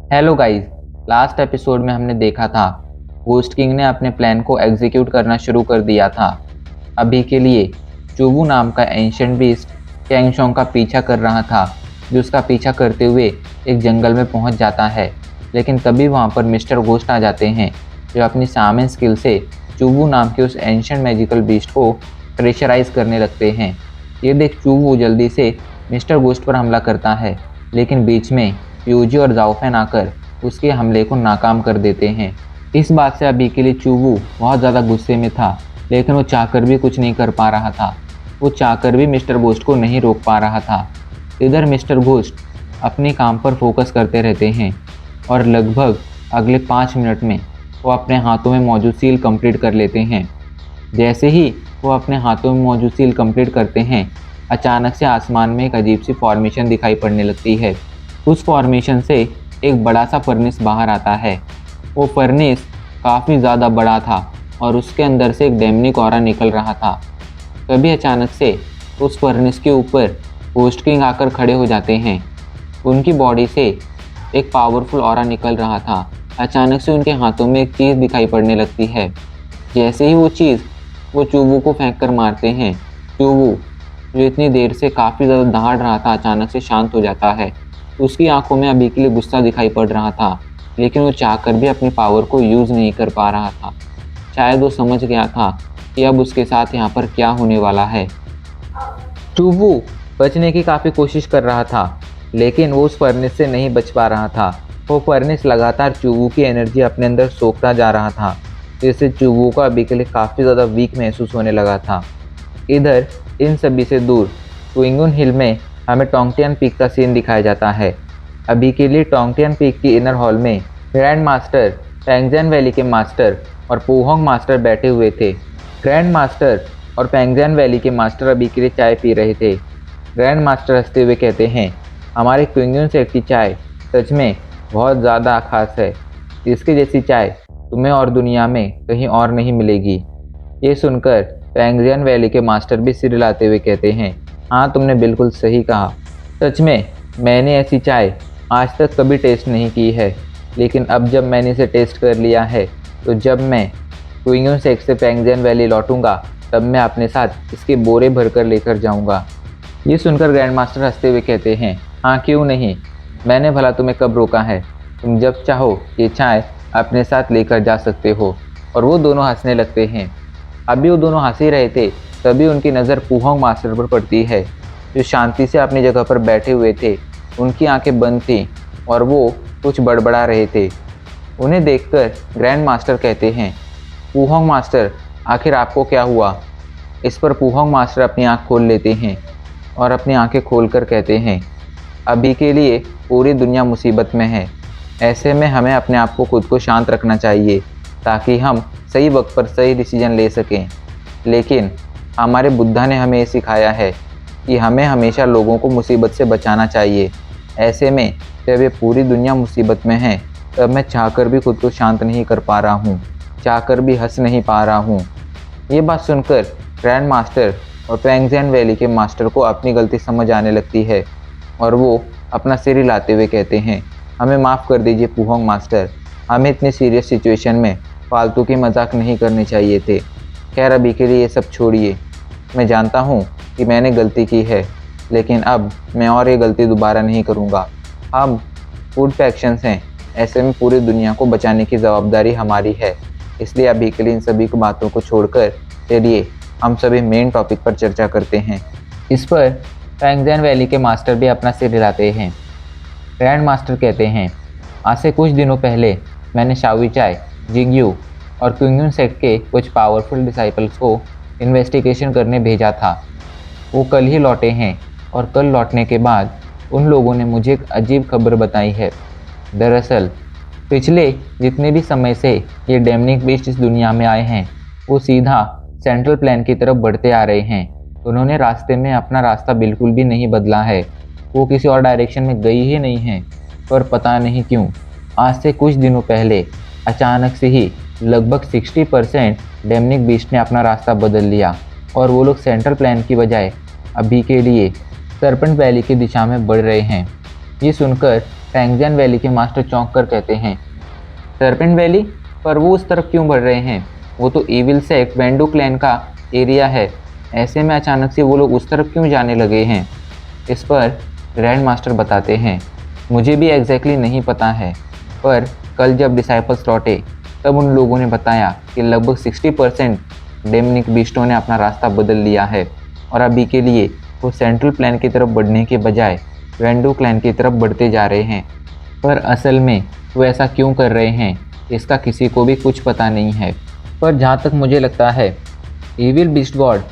Hello guys. Last episode में हमने देखा था घोस्ट किंग ने अपने प्लान को एग्जीक्यूट करना शुरू कर दिया था। अभी के लिए चुबू नाम का एंशिएंट बीस्ट कैंगशोंग का पीछा कर रहा था, जो उसका पीछा करते हुए एक जंगल में पहुंच जाता है। लेकिन तभी वहां पर मिस्टर घोस्ट आ जाते हैं, जो अपनी शामन स्किल से चुबू नाम के उस एंशिएंट मैजिकल बीस्ट को प्रेशराइज करने लगते हैं। ये देख चुबू जल्दी से मिस्टर घोस्ट पर हमला करता है, लेकिन बीच में प्यूजी और जाओफेन आकर उसके हमले को नाकाम कर देते हैं। इस बात से अभी के लिए चुवू बहुत ज़्यादा गुस्से में था, लेकिन वो चाहकर भी कुछ नहीं कर पा रहा था। वो चाहकर भी मिस्टर घोस्ट को नहीं रोक पा रहा था। इधर मिस्टर घोस्ट अपने काम पर फोकस करते रहते हैं और लगभग अगले 5 मिनट में वो अपने हाथों में मौजूद सील कंप्लीट कर लेते हैं। जैसे ही वो अपने हाथों में मौजूद सील कंप्लीट करते हैं, अचानक से आसमान में एक अजीब सी फॉर्मेशन दिखाई पड़ने लगती है। उस फॉर्मेशन से एक बड़ा सा फर्नेस बाहर आता है। वो फर्नेस काफ़ी ज़्यादा बड़ा था और उसके अंदर से एक डेमनिक ऑरा निकल रहा था। तभी अचानक से उस फर्नेस के ऊपर घोस्ट किंग आकर खड़े हो जाते हैं। उनकी बॉडी से एक पावरफुल ऑरा निकल रहा था। अचानक से उनके हाथों में एक चीज़ दिखाई पड़ने लगती है। जैसे ही वो चीज़ वो चुबू को फेंक कर मारते हैं, चुबू जो इतनी देर से काफ़ी ज़्यादा दहाड़ रहा था, अचानक से शांत हो जाता है। उसकी आंखों में अभी के लिए गुस्सा दिखाई पड़ रहा था, लेकिन वो चाहकर भी अपनी पावर को यूज़ नहीं कर पा रहा था। शायद वो समझ गया था कि अब उसके साथ यहाँ पर क्या होने वाला है। चुबू बचने की काफ़ी कोशिश कर रहा था, लेकिन वो उस फर्नेस से नहीं बच पा रहा था। वो फर्नेस लगातार चुबू की एनर्जी अपने अंदर सोखता जा रहा था, जिससे चुबू को अभी के लिए काफ़ी ज़्यादा वीक महसूस होने लगा था। इधर इन सभी से दूर क्विंगुन हिल में हमें टोंगटियान पीक का सीन दिखाया जाता है। अभी के लिए टोंगटियान पीक की इनर हॉल में ग्रैंड मास्टर, पेंगजैन वैली के मास्टर और पूहोंग मास्टर बैठे हुए थे। ग्रैंड मास्टर और पेंगजैन वैली के मास्टर अभी के लिए चाय पी रहे थे। ग्रैंड मास्टर हंसते हुए कहते हैं, हमारे क्विंगुन सेट की चाय सच में बहुत ज़्यादा खास है। इसके जैसी चाय तुम्हें और दुनिया में कहीं और नहीं मिलेगी। ये सुनकर पेंगजैन वैली के मास्टर भी सिर हिलाते हुए कहते हैं, हाँ तुमने बिल्कुल सही कहा। सच में मैंने ऐसी चाय आज तक कभी टेस्ट नहीं की है, लेकिन अब जब मैंने इसे टेस्ट कर लिया है, तो जब मैं क्विंगुन सेट से पेंगजैन वैली लौटूंगा, तब मैं अपने साथ इसके बोरे भरकर लेकर जाऊंगा। ये सुनकर ग्रैंड मास्टर हंसते हुए कहते हैं, हाँ क्यों नहीं, मैंने भला तुम्हें कब रोका है। तुम जब चाहो ये चाय अपने साथ लेकर जा सकते हो। और वो दोनों हंसने लगते हैं। अभी वो दोनों हंस ही रहे थे, तभी उनकी नज़र पूहोंग मास्टर पर पड़ती है, जो शांति से अपनी जगह पर बैठे हुए थे। उनकी आंखें बंद थीं और वो कुछ बड़बड़ा रहे थे। उन्हें देखकर ग्रैंड मास्टर कहते हैं, पूहोंग मास्टर आखिर आपको क्या हुआ। इस पर पूहोंग मास्टर अपनी आंख खोल लेते हैं और अपनी आंखें खोलकर कहते हैं, अभी के लिए पूरी दुनिया मुसीबत में है। ऐसे में हमें अपने आप को खुद को शांत रखना चाहिए, ताकि हम सही वक्त पर सही डिसीजन ले सकें। लेकिन हमारे बुद्धा ने हमें ये सिखाया है कि हमें हमेशा लोगों को मुसीबत से बचाना चाहिए। ऐसे में जब ये पूरी दुनिया मुसीबत में है, तब मैं चाहकर भी खुद को शांत नहीं कर पा रहा हूँ, चाहकर भी हंस नहीं पा रहा हूँ। ये बात सुनकर ग्रैंड मास्टर और पेंगजैन वैली के मास्टर को अपनी गलती समझ आने लगती है और वो अपना सिर हिलाते हुए कहते हैं, हमें माफ़ कर दीजिए पूहोंग मास्टर, हमें इतनी सीरियस सिचुएशन में फालतू की मजाक नहीं करने चाहिए थे। खैर अभी के लिए ये सब छोड़िए। मैं जानता हूँ कि मैंने गलती की है, लेकिन अब मैं और ये गलती दोबारा नहीं करूँगा। हम फूड फैक्शंस हैं, ऐसे में पूरी दुनिया को बचाने की जवाबदारी हमारी है। इसलिए अभी के लिए इन सभी को बातों को छोड़कर चलिए हम सभी मेन टॉपिक पर चर्चा करते हैं। इस पर पेंगजैन वैली के मास्टर भी अपना सिर हिलाते हैं। ग्रैंड मास्टर कहते हैं, आज से कुछ दिनों पहले मैंने शाओवी चाय, जिंगयू और क्विंगुन सेक्ट के कुछ पावरफुल डिसाइपल्स को इन्वेस्टिगेशन करने भेजा था। वो कल ही लौटे हैं और कल लौटने के बाद उन लोगों ने मुझे एक अजीब खबर बताई है। दरअसल पिछले जितने भी समय से ये डेमनिक बीस्ट इस दुनिया में आए हैं, वो सीधा सेंट्रल प्लान की तरफ बढ़ते आ रहे हैं। उन्होंने रास्ते में अपना रास्ता बिल्कुल भी नहीं बदला है, वो किसी और डायरेक्शन में गई ही नहीं है। पर पता नहीं क्यों आज से कुछ दिनों पहले अचानक से ही लगभग 60% डेमनिक बीस्ट ने अपना रास्ता बदल लिया और वो लोग सेंट्रल प्लान की बजाय अभी के लिए सरपेंट वैली की दिशा में बढ़ रहे हैं। ये सुनकर फैंगजियान वैली के मास्टर चौंक कर कहते हैं, सरपेंट वैली? पर वो उस तरफ क्यों बढ़ रहे हैं? वो तो इविल सेक्ट वेंडू क्लैन का एरिया है। ऐसे में अचानक से वो लोग उस तरफ क्यों जाने लगे हैं? इस पर ग्रैंड मास्टर बताते हैं, मुझे भी एग्जैक्टली नहीं पता है, पर कल जब डिसाइपल्स लौटे तब उन लोगों ने बताया कि लगभग 60% डेमनिक बीस्टों ने अपना रास्ता बदल लिया है और अभी के लिए वो सेंट्रल प्लान की तरफ बढ़ने के बजाय वेंडू क्लैन की तरफ बढ़ते जा रहे हैं। पर असल में वो ऐसा क्यों कर रहे हैं इसका किसी को भी कुछ पता नहीं है। पर जहाँ तक मुझे लगता है इविल बीस्ट गॉड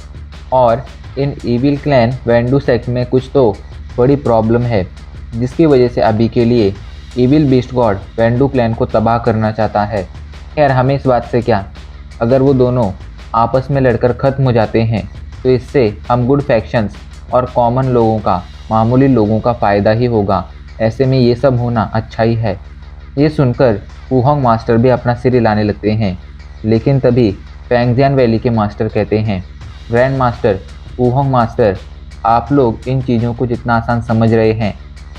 और इन इविल क्लैन वेंडू सेक्ट में कुछ तो बड़ी प्रॉब्लम है, जिसकी वजह से अभी के लिए इविल बीस्ट गॉड वेंडू क्लैन को तबाह करना चाहता है। खैर हमें इस बात से क्या, अगर वो दोनों आपस में लड़कर ख़त्म हो जाते हैं तो इससे हम गुड फैक्शंस और कॉमन लोगों का, मामूली लोगों का फ़ायदा ही होगा। ऐसे में ये सब होना अच्छा ही है। ये सुनकर वुहोंग मास्टर भी अपना सिर हिलाने लगते हैं, लेकिन तभी फैंगजियान वैली के मास्टर कहते हैं, ग्रैंड मास्टर, वुहोंग मास्टर, आप लोग इन चीज़ों को जितना आसान समझ रहे हैं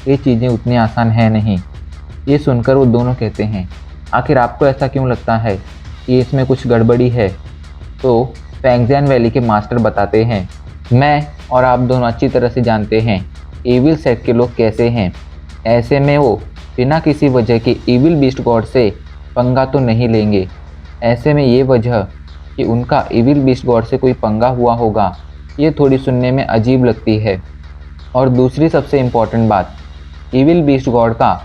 ये चीज़ें उतनी आसान है नहीं। ये सुनकर वो दोनों कहते हैं, आखिर आपको ऐसा क्यों लगता है कि इसमें कुछ गड़बड़ी है? तो फैंगजियान वैली के मास्टर बताते हैं, मैं और आप दोनों अच्छी तरह से जानते हैं इविल सेक्ट के लोग कैसे हैं। ऐसे में वो बिना किसी वजह के इविल बीस्ट गॉड से पंगा तो नहीं लेंगे। ऐसे में ये वजह कि उनका इविल बीस्ट गॉड से कोई पंगा हुआ होगा ये थोड़ी सुनने में अजीब लगती है। और दूसरी सबसे इम्पॉर्टेंट बात, इविल बीस्ट गॉड का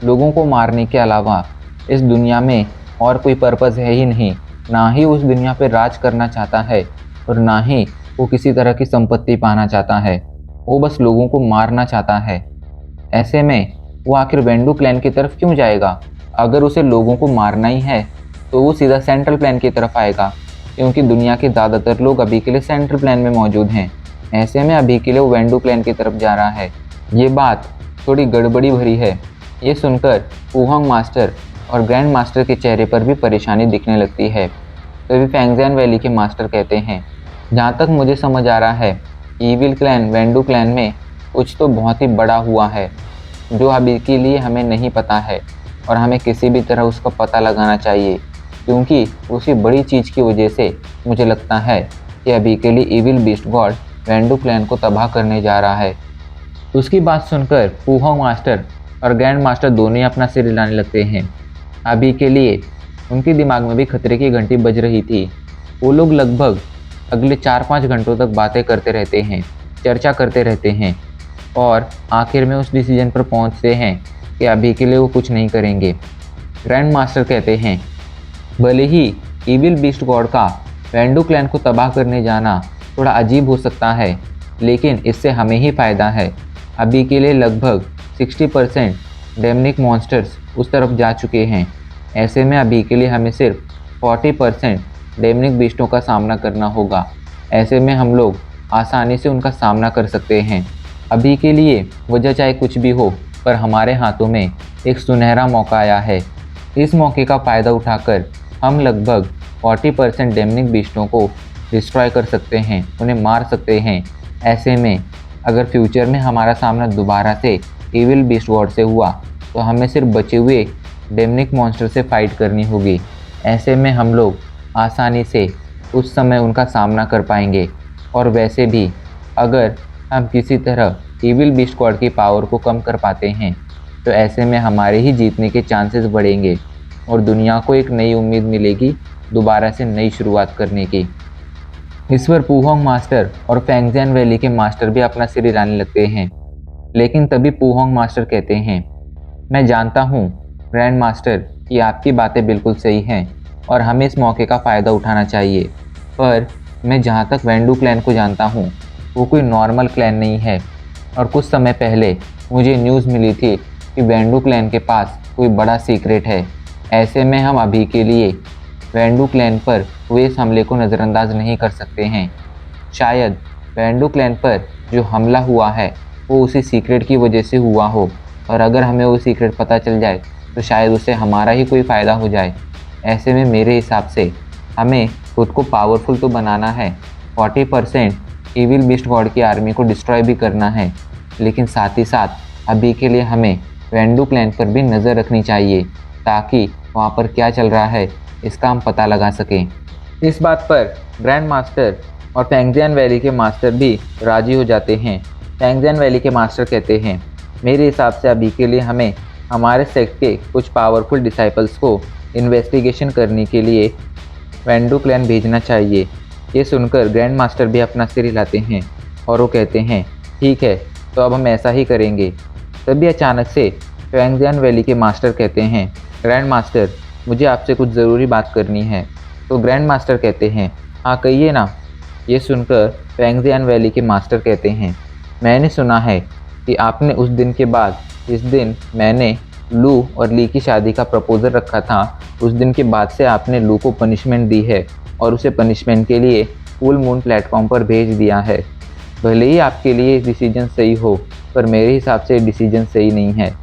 लोगों को मारने के अलावा इस दुनिया में और कोई पर्पज़ है ही नहीं। ना ही उस दुनिया पर राज करना चाहता है और ना ही वो किसी तरह की संपत्ति पाना चाहता है। वो बस लोगों को मारना चाहता है। ऐसे में वो आखिर वेंडू क्लैन की तरफ क्यों जाएगा? अगर उसे लोगों को मारना ही है तो वो सीधा सेंट्रल प्लान की तरफ आएगा, क्योंकि दुनिया के ज़्यादातर लोग अभी के लिए सेंट्रल प्लान में मौजूद हैं। ऐसे में अभी के लिए वो वेंडू क्लैन की तरफ जा रहा है। ये बात थोड़ी गड़बड़ी भरी है। ये सुनकर वुहोंग मास्टर और ग्रैंड मास्टर के चेहरे पर भी परेशानी दिखने लगती है। तभी फैंगजियान वैली के मास्टर कहते हैं, जहाँ तक मुझे समझ आ रहा है इविल क्लैन वेंडू क्लैन में कुछ तो बहुत ही बड़ा हुआ है जो अभी के लिए हमें नहीं पता है, और हमें किसी भी तरह उसका पता लगाना चाहिए, क्योंकि उसी बड़ी चीज़ की वजह से मुझे लगता है कि अभी के लिए इविल बीस्ट गॉड वेंडू क्लैन को तबाह करने जा रहा है। उसकी बात सुनकर वुहोंग मास्टर और ग्रैंड मास्टर दोनों ही अपना सिर हिलाने लगते हैं। अभी के लिए उनके दिमाग में भी खतरे की घंटी बज रही थी। वो लोग लगभग अगले 4-5 घंटों तक बातें करते रहते हैं, चर्चा करते रहते हैं और आखिर में उस डिसीजन पर पहुंचते हैं कि अभी के लिए वो कुछ नहीं करेंगे। ग्रैंड मास्टर कहते हैं, भले ही इविल बीस्ट गॉड का वेंडू क्लैन को तबाह करने जाना थोड़ा अजीब हो सकता है, लेकिन इससे हमें ही फ़ायदा है। अभी के लिए लगभग 60% डेमनिक मॉन्स्टर्स उस तरफ जा चुके हैं। ऐसे में अभी के लिए हमें सिर्फ 40% डेमनिक बीस्टों का सामना करना होगा। ऐसे में हम लोग आसानी से उनका सामना कर सकते हैं। अभी के लिए वजह चाहे कुछ भी हो, पर हमारे हाथों में एक सुनहरा मौका आया है। इस मौके का फ़ायदा उठाकर हम लगभग 40% डेमनिक बीस्टों को डिस्ट्रॉय कर सकते हैं, उन्हें मार सकते हैं। ऐसे में अगर फ्यूचर में हमारा सामना दोबारा से इविल बीस्ट गॉड से हुआ तो हमें सिर्फ बचे हुए डेमनिक मॉन्स्टर से फाइट करनी होगी। ऐसे में हम लोग आसानी से उस समय उनका सामना कर पाएंगे। और वैसे भी अगर हम किसी तरह इविल बीस्ट गॉड की पावर को कम कर पाते हैं तो ऐसे में हमारे ही जीतने के चांसेस बढ़ेंगे और दुनिया को एक नई उम्मीद मिलेगी दोबारा से नई शुरुआत करने की। इस पर वुहोंग मास्टर और फैंगजियान वैली के मास्टर भी अपना सिर हिलाने लगते हैं, लेकिन तभी वुहोंग मास्टर कहते हैं, मैं जानता हूँ ग्रैंड मास्टर कि आपकी बातें बिल्कुल सही हैं और हमें इस मौके का फ़ायदा उठाना चाहिए, पर मैं जहाँ तक वेंडू क्लैन को जानता हूँ वो कोई नॉर्मल क्लैन नहीं है। और कुछ समय पहले मुझे न्यूज़ मिली थी कि वेंडू क्लैन के पास कोई बड़ा सीक्रेट है। ऐसे में हम अभी के लिए वेंडू क्लैन पर हुए इस हमले को नज़रअंदाज नहीं कर सकते हैं। शायद वेंडू क्लैन पर जो हमला हुआ है वो उसी सीक्रेट की वजह से हुआ हो, और अगर हमें वो सीक्रेट पता चल जाए तो शायद उससे हमारा ही कोई फ़ायदा हो जाए। ऐसे में मेरे हिसाब से हमें खुद को पावरफुल तो बनाना है, 40% इविल बीस्ट गॉड की आर्मी को डिस्ट्रॉय भी करना है, लेकिन साथ ही साथ अभी के लिए हमें वेंडू क्लैन पर भी नज़र रखनी चाहिए ताकि वहाँ पर क्या चल रहा है इसका हम पता लगा सकें। इस बात पर ग्रैंड मास्टर और फैंगजियान वैली के मास्टर भी राजी हो जाते हैं। फैंगजियान वैली के मास्टर कहते हैं, मेरे हिसाब से अभी के लिए हमें हमारे सेक्ट के कुछ पावरफुल डिसाइपल्स को इन्वेस्टिगेशन करने के लिए वेंडू क्लैन भेजना चाहिए। ये सुनकर ग्रैंड मास्टर भी अपना सिर हिलाते हैं और वो कहते हैं, ठीक है, तो अब हम ऐसा ही करेंगे। तभी अचानक से फैंगजियान वैली के मास्टर कहते हैं, ग्रैंड मास्टर, मुझे आपसे कुछ ज़रूरी बात करनी है। तो ग्रैंड मास्टर कहते हैं, हाँ कहिए ना। ये सुनकर फैंगजियान वैली के मास्टर कहते हैं, मैंने सुना है कि आपने उस दिन के बाद, जिस दिन मैंने लू और ली की शादी का प्रपोजल रखा था, उस दिन के बाद से आपने लू को पनिशमेंट दी है और उसे पनिशमेंट के लिए फुल मून प्लेटफॉर्म पर भेज दिया है। भले ही आपके लिए डिसीजन सही हो, पर मेरे हिसाब से डिसीजन सही नहीं है।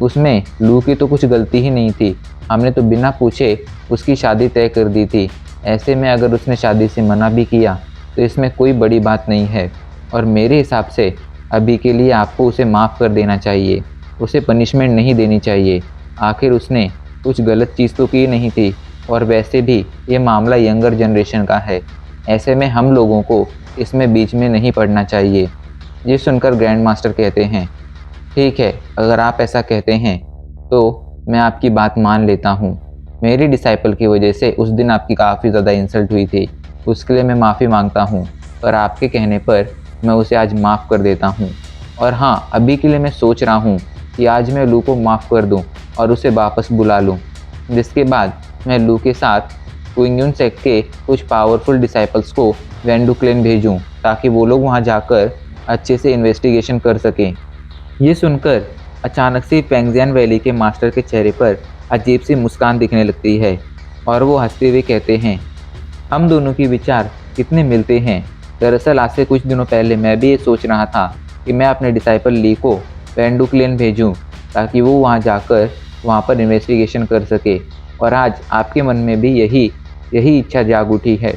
उसमें लू की तो कुछ गलती ही नहीं थी, हमने तो बिना पूछे उसकी शादी तय कर दी थी। ऐसे में अगर उसने शादी से मना भी किया तो इसमें कोई बड़ी बात नहीं है और मेरे हिसाब से अभी के लिए आपको उसे माफ़ कर देना चाहिए, उसे पनिशमेंट नहीं देनी चाहिए। आखिर उसने कुछ गलत चीज़ तो की नहीं थी और वैसे भी ये मामला यंगर जनरेशन का है। ऐसे में हम लोगों को इसमें बीच में नहीं पड़ना चाहिए। ये सुनकर ग्रैंड मास्टर कहते हैं, ठीक है, अगर आप ऐसा कहते हैं तो मैं आपकी बात मान लेता हूँ। मेरी डिसाइपल की वजह से उस दिन आपकी काफ़ी ज़्यादा इंसल्ट हुई थी, उसके लिए मैं माफ़ी मांगता हूँ, पर आपके कहने पर मैं उसे आज माफ़ कर देता हूँ। और हाँ, अभी के लिए मैं सोच रहा हूँ कि आज मैं लू को माफ़ कर दूँ और उसे वापस बुला लूँ, जिसके बाद मैं लू के साथ क्विंगयुन सेक्ट के कुछ पावरफुल डिसाइपल्स को वेंडू क्लैन भेजूँ ताकि वो लोग वहाँ जाकर अच्छे से इन्वेस्टिगेशन कर सकें। ये सुनकर अचानक से फैंगजियान वैली के मास्टर के चेहरे पर अजीब सी मुस्कान दिखने लगती है और वो हंसते हुए कहते हैं, हम दोनों के विचार कितने मिलते हैं। दरअसल आज से कुछ दिनों पहले मैं भी ये सोच रहा था कि मैं अपने डिसाइपल ली को वेंडू क्लैन भेजूं ताकि वो वहाँ जाकर वहाँ पर इन्वेस्टिगेशन कर सके, और आज आपके मन में भी यही इच्छा जाग उठी है।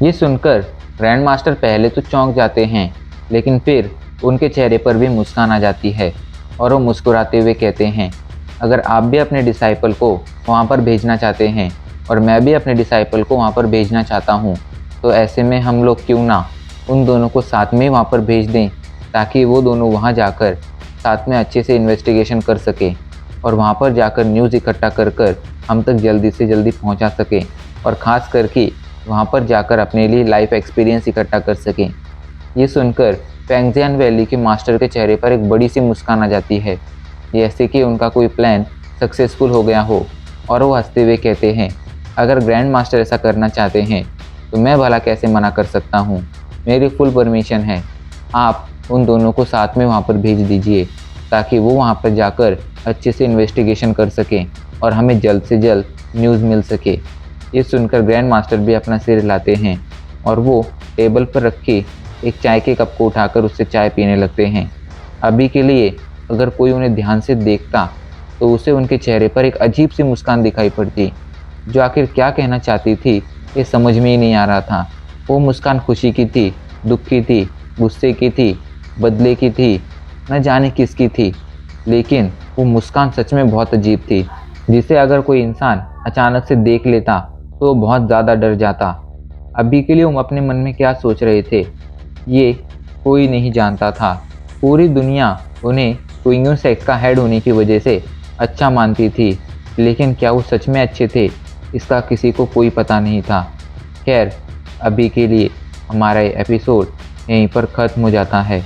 ये सुनकर ग्रैंड मास्टर पहले तो चौंक जाते हैं, लेकिन फिर उनके चेहरे पर भी मुस्कान आ जाती है और वो मुस्कुराते हुए कहते हैं, अगर आप भी अपने डिसाइपल को वहाँ पर भेजना चाहते हैं और मैं भी अपने डिसाइपल को वहाँ पर भेजना चाहता हूँ, तो ऐसे में हम लोग क्यों ना उन दोनों को साथ में वहाँ पर भेज दें ताकि वो दोनों वहाँ जाकर साथ में अच्छे से इन्वेस्टिगेशन कर सकें और वहाँ पर जाकर न्यूज़ इकट्ठा कर हम तक जल्दी से जल्दी पहुँचा सकें और ख़ास करके वहाँ पर जाकर अपने लिए लाइफ एक्सपीरियंस इकट्ठा कर सकें। ये सुनकर फैंगजियान वैली के मास्टर के चेहरे पर एक बड़ी सी मुस्कान आ जाती है, जैसे कि उनका कोई प्लान सक्सेसफुल हो गया हो, और वो हंसते हुए कहते हैं, अगर ग्रैंड मास्टर ऐसा करना चाहते हैं तो मैं भला कैसे मना कर सकता हूँ। मेरी फुल परमिशन है, आप उन दोनों को साथ में वहाँ पर भेज दीजिए ताकि वो वहाँ पर जाकर अच्छे से इन्वेस्टिगेशन कर सकें और हमें जल्द से जल्द न्यूज़ मिल सके। ये सुनकर ग्रैंड मास्टर भी अपना सिर हिलाते हैं और वो टेबल पर रखे एक चाय के कप को उठाकर उससे चाय पीने लगते हैं। अभी के लिए अगर कोई उन्हें ध्यान से देखता तो उसे उनके चेहरे पर एक अजीब सी मुस्कान दिखाई पड़ती, जो आखिर क्या कहना चाहती थी ये समझ में ही नहीं आ रहा था। वो मुस्कान खुशी की थी, दुख की थी, गुस्से की थी, बदले की थी, न जाने किसकी थी, लेकिन वो मुस्कान सच में बहुत अजीब थी, जिसे अगर कोई इंसान अचानक से देख लेता तो वो बहुत ज़्यादा डर जाता। अभी के लिए वो अपने मन में क्या सोच रहे थे ये कोई नहीं जानता था। पूरी दुनिया उन्हें क्विंगयुन सेक्ट का हेड होने की वजह से अच्छा मानती थी, लेकिन क्या वो सच में अच्छे थे इसका किसी को कोई पता नहीं था। खैर, अभी के लिए हमारा ये एपिसोड यहीं पर ख़त्म हो जाता है।